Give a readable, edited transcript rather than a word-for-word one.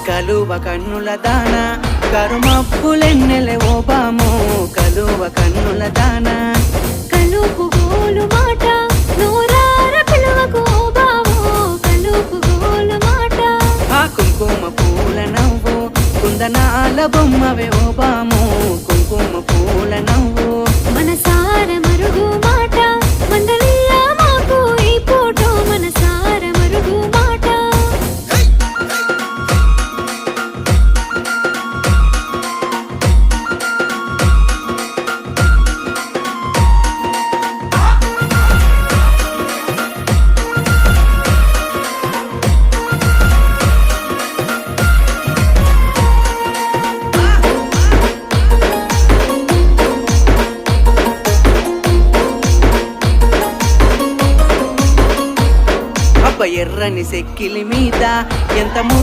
కలువ కన్నుల దాన కరుమప్పులెన్నెలే ఓ బాము కలువ కన్నుల దాన కలుపు గోలు మాట నూరార పిలువకు ఓ బావో కలుపు గోలు మాట ఆ కుంకుమ పూల నవ్వు కుందనాల బొమ్మవే ఓ బాము కుంకుమ పూల నవ్వు మనసార మరుగు మాట మందలియ మాకు ఈ పూట మనసార మరుగు మాట అబ్బ ఎర్రని సెక్కిలి మీద ఎంత